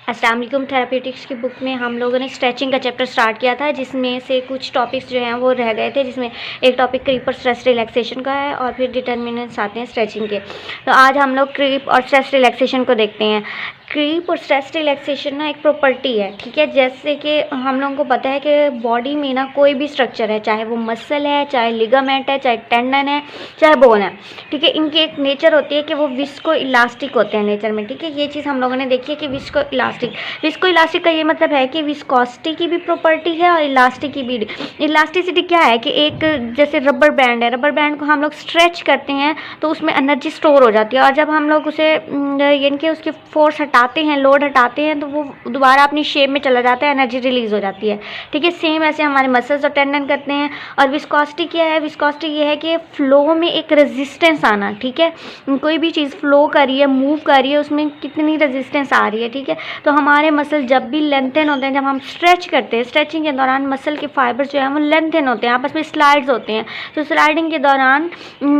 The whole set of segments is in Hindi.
अस्सलाम वालेकुम। थेरापेटिक्स की बुक में हम लोगों ने स्ट्रेचिंग का चैप्टर स्टार्ट किया था, जिसमें से कुछ टॉपिक्स जो हैं वो रह गए थे, जिसमें एक टॉपिक क्रीप और स्ट्रेस रिलैक्सेशन का है और फिर डिटर्मिनेंट्स आते हैं स्ट्रेचिंग के। तो आज हम लोग क्रीप और स्ट्रेस रिलैक्सेशन को देखते हैं। क्रीप और स्ट्रेस रिलैक्सेशन ना एक प्रॉपर्टी है, ठीक है। जैसे कि हम लोगों को पता है कि बॉडी में ना कोई भी स्ट्रक्चर है, चाहे वो मसल है, चाहे लिगामेंट है, चाहे टेंडन है, चाहे बोन है, ठीक है। इनकी एक नेचर होती है कि वो विस्को इलास्टिक होते हैं नेचर में, ठीक है। ये चीज़ हम लोगों ने देखी है कि विस्को इलास्टिक का ये मतलब है कि विस्कोसिटी की भी प्रॉपर्टी है और इलास्टिक की भी। इलास्टिसिटी क्या है कि एक जैसे रबर बैंड है, रबर बैंड को हम लोग स्ट्रेच करते हैं तो उसमें एनर्जी स्टोर हो जाती है, और जब हम लोग उसे यानी कि उसकी फोर्स हटाते हैं, लोड हटाते हैं, तो वो दोबारा अपनी शेप में चला जाता है, एनर्जी रिलीज हो जाती है, ठीक है। सेम ऐसे हमारे मसल्स और टेंडन करते हैं। और विस्कोसिटी क्या है? विस्कोसिटी ये है कि फ्लो में एक रेजिस्टेंस आना, ठीक है। कोई भी चीज़ फ्लो कर रही है, मूव कर रही है, उसमें कितनी रेजिस्टेंस आ रही है, ठीक है। तो हमारे मसल जब भी लेंथन होते हैं, जब हम स्ट्रेच करते हैं, स्ट्रेचिंग के दौरान मसल के फाइबर जो है वो लेंथन होते हैं, आपस में स्लाइड्स होते हैं। तो स्लाइडिंग के दौरान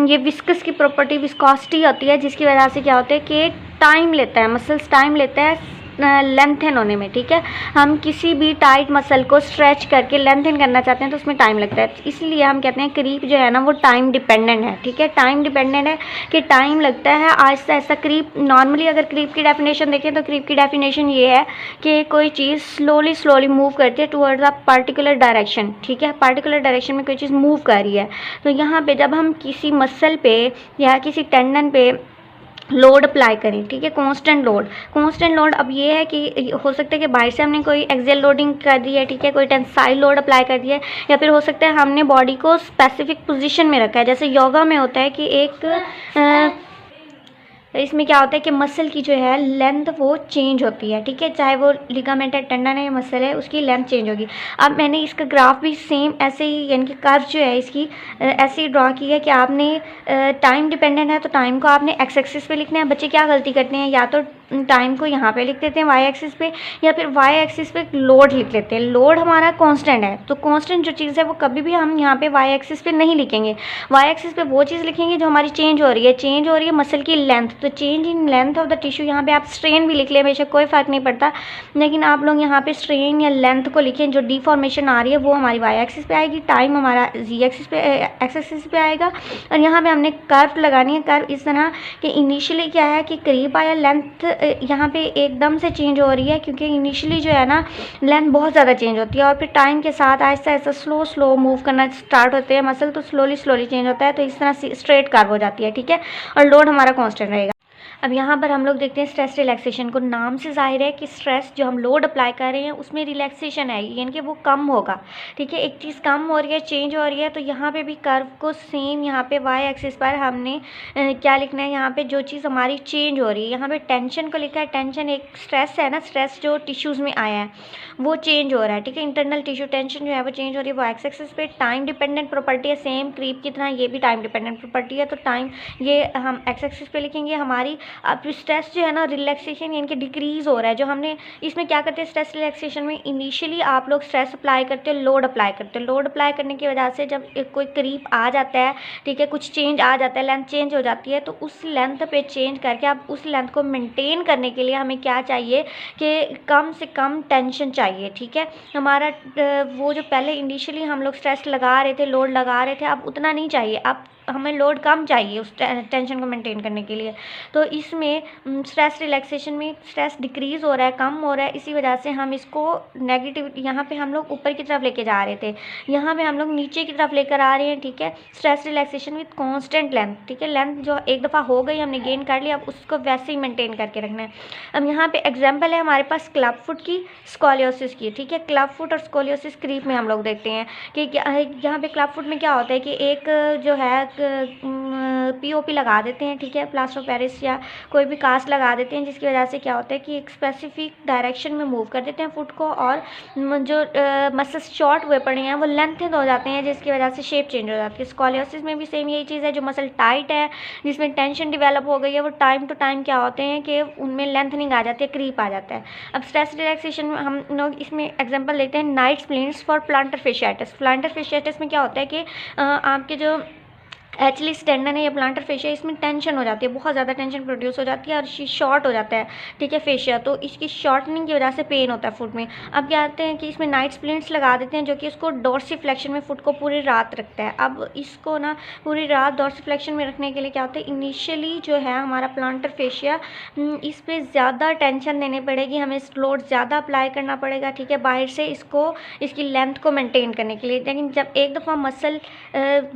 ये विस्कस की प्रॉपर्टी विस्कोसिटी होती है, जिसकी वजह से क्या होता है कि टाइम लेता है, मसल्स टाइम लेता है लेंथन होने में, ठीक है। हम किसी भी टाइट मसल को स्ट्रेच करके लेंथन करना चाहते हैं तो उसमें टाइम लगता है, इसलिए हम कहते हैं क्रीप जो है ना वो टाइम डिपेंडेंट है, ठीक है। टाइम डिपेंडेंट है कि टाइम लगता है। आहिस्ता आहिस्ता क्रीप, नॉर्मली अगर क्रीप की डेफिनेशन देखें तो क्रीप की डेफिनेशन ये है कि कोई चीज़ स्लोली मूव करती है टूवर्ड्स अ पर्टिकुलर डायरेक्शन, ठीक है। पर्टिकुलर डायरेक्शन में कोई चीज़ मूव कर रही है, तो यहाँ पे जब हम किसी मसल पे या किसी टेंडन पे लोड अप्लाई करें, ठीक है, कांस्टेंट लोड। अब ये है कि हो सकता है कि बाहर से हमने कोई एक्सेल लोडिंग कर दी है, ठीक है, कोई टेंसाइल लोड अप्लाई कर दिया है, या फिर हो सकता है हमने बॉडी को स्पेसिफिक पोजीशन में रखा है। जैसे योगा में होता है कि एक इसमें क्या होता है कि मसल की जो है लेंथ वो चेंज होती है, ठीक है, चाहे वो लिगामेंटेड टेंडन है या मसल है, उसकी लेंथ चेंज होगी। अब मैंने इसका ग्राफ भी सेम ऐसे ही, यानी कि कर्व जो है इसकी ऐसे ही ड्रॉ की है कि आपने टाइम डिपेंडेंट है तो टाइम को आपने एक्स एक्सिस पे लिखना है। बच्चे क्या गलती करते हैं, या तो टाइम को यहाँ पे लिख देते हैं वाई एक्सिस पे, या फिर वाई एक्सिस पे लोड लिख लेते हैं। लोड हमारा कांस्टेंट है, तो कांस्टेंट जो चीज़ है वो कभी भी हम यहाँ पे वाई एक्सिस पे नहीं लिखेंगे। वाई एक्सिस पे वो चीज़ लिखेंगे जो हमारी चेंज हो रही है मसल की लेंथ। तो change in length of the tissue, यहाँ पे आप स्ट्रेन भी लिख लें, बेशक कोई फ़र्क नहीं पड़ता, लेकिन आप लोग यहाँ पे स्ट्रेन या लेंथ को लिखें। जो डिफॉर्मेशन आ रही है वो हमारी वाई एक्सिस पे आएगी, टाइम हमारा जी एक्सिस पे, एक्स एक्सिस पे आएगा। और यहाँ पे हमने कर्व लगानी है। कर्व इस तरह कि इनिशियली क्या है कि करीब आया, लेंथ यहाँ पे एकदम से चेंज हो रही है, क्योंकि इनिशियली जो है ना लेंथ बहुत ज़्यादा चेंज होती है, और फिर टाइम के साथ आहिस्ता आहिस्ता स्लो मूव करना स्टार्ट होते हैं मसल, तो स्लोली चेंज होता है। तो इस तरह से स्ट्रेट कर्व हो जाती है, ठीक है, और लोड हमारा कांस्टेंट रहेगा। अब यहाँ पर हम लोग देखते हैं स्ट्रेस रिलैक्सेशन को। नाम से जाहिर है कि स्ट्रेस जो हम लोड अप्लाई कर रहे हैं उसमें रिलैक्सेशन है, यानी कि वो कम होगा, ठीक है। एक चीज़ कम हो रही है, चेंज हो रही है, तो यहाँ पे भी कर्व को सेम यहाँ पे वाई एक्सिस पर हमने क्या लिखना है, यहाँ पे जो चीज़ हमारी चेंज हो रही है, यहाँ पे टेंशन को लिखा है। टेंशन एक स्ट्रेस है ना, स्ट्रेस जो टिश्यूज़ में आया है वो चेंज हो रहा है, ठीक है। इंटरनल टिश्यू टेंशन जो है वो चेंज हो रही है, वो एक्स एक्सिस पे। टाइम डिपेंडेंट प्रॉपर्टी है, सेम क्रीप की तरह ये भी टाइम डिपेंडेंट प्रॉपर्टी है, तो टाइम ये हम एक्स एक्सिस पे लिखेंगे हमारी। अब स्ट्रेस जो है ना रिलैक्सेशन यानी कि डिक्रीज़ हो रहा है, जो हमने इसमें क्या करते हैं स्ट्रेस रिलैक्सेशन में, इनिशियली आप लोग स्ट्रेस अप्लाई करते हो, लोड अप्लाई करते हो। लोड अप्लाई करने की वजह से जब कोई क्रीप आ जाता है, ठीक है, कुछ चेंज आ जाता है, लेंथ चेंज हो जाती है, तो उस लेंथ पे चेंज करके आप उस लेंथ को मेंटेन करने के लिए हमें क्या चाहिए कि कम से कम टेंशन चाहिए, ठीक है। हमारा वो जो पहले इनिशियली हम लोग स्ट्रेस लगा रहे थे, लोड लगा रहे थे, अब उतना नहीं चाहिए, अब हमें लोड कम चाहिए उस टेंशन को मेंटेन करने के लिए। तो इसमें स्ट्रेस रिलैक्सेशन में स्ट्रेस डिक्रीज़ हो रहा है, कम हो रहा है, इसी वजह से हम इसको नेगेटिव, यहाँ पे हम लोग ऊपर की तरफ लेके जा रहे थे, यहाँ पे हम लोग नीचे की तरफ लेकर आ रहे हैं, ठीक है। Stress relaxation with constant length, ठीक है। लेंथ जो एक दफ़ा हो गई हमने गेन कर लिया, अब उसको वैसे ही मेंटेन करके रखना है। अब यहाँ पे एग्जाम्पल है हमारे पास क्लब फुट की, स्कोलियोसिस की, ठीक है। क्लब फुट और स्कोलियोसिस क्रीप में हम लोग देखते हैं कि यहाँ पे क्लब फुट में क्या होता है कि एक जो है पीओपी लगा देते हैं, ठीक है, प्लास्टर ऑफ पेरिस या कोई भी कास्ट लगा देते हैं, जिसकी वजह से क्या होता है कि एक स्पेसिफिक डायरेक्शन में मूव कर देते हैं फुट को, और जो मसल्स शॉर्ट हुए पड़े हैं वो लेंथन हो जाते हैं, जिसकी वजह से शेप चेंज हो जाती है। स्कोलियोसिस में भी सेम यही चीज़ है, जो मसल टाइट है, जिसमें टेंशन डेवलप हो गई है, वो टाइम टू टाइम क्या होते हैं कि उनमें लेंथनिंग आ जाती है, क्रीप आ जाता है। अब स्ट्रेस रिलैक्सेशन में हम लोग इसमें एग्जाम्पल लेते हैं night splints for plantar fasciitis. Plantar fasciitis में क्या होता है कि आपके जो एचलिस टेंडन है या प्लांटर फेशिया, इसमें टेंशन हो जाती है, बहुत ज़्यादा टेंशन प्रोड्यूस हो जाती है और शॉर्ट हो जाता है, ठीक है, फेशिया। तो इसकी शॉर्टनिंग की वजह से पेन होता है फुट में। अब क्या करते हैं कि इसमें नाइट स्प्लिंट्स लगा देते हैं जो कि इसको डॉर्सिफ्लेक्शन में फुट को पूरी रात रखता है। अब इसको ना पूरी रात डॉर्सिफ्लेक्शन में रखने के लिए क्या होता है, इनिशियली जो है हमारा प्लांटर फेशिया, इस पर ज़्यादा टेंशन देनी पड़ेगी, हमें लोड ज़्यादा अप्लाई करना पड़ेगा, ठीक है, बाहर से इसको इसकी लेंथ को मेंटेन करने के लिए। लेकिन जब एक दफ़ा मसल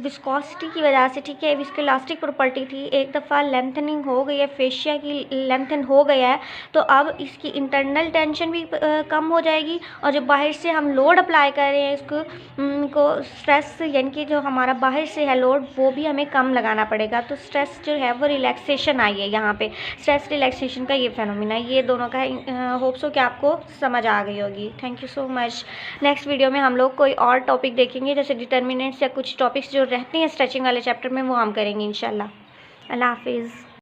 विस्कोसिटी की वजह से, ठीक है, इसकी इलास्टिक प्रॉपर्टी थी, एक दफ़ा लेंथनिंग हो गई है, फेशिया की लेंथन हो गया है, तो अब इसकी इंटरनल टेंशन भी कम हो जाएगी और जो बाहर से हम लोड अप्लाई कर रहे हैं इसको को स्ट्रेस, यानी कि जो हमारा बाहर से है लोड, वो भी हमें कम लगाना पड़ेगा। तो स्ट्रेस जो है वो रिलैक्सेशन आई है यहाँ पे, स्ट्रेस रिलैक्सेशन का ये फेनोमेना है। ये दोनों का होप्स हो कि आपको समझ आ गई होगी। Thank you so much. Next video में हम लोग कोई और टॉपिक देखेंगे, जैसे डिटर्मिनेंट्स या कुछ टॉपिक्स जो रहते हैं स्ट्रेचिंग वाले चैप्टर में, वो हम करेंगे इंशाल्लाह। अल्लाह हाफिज़।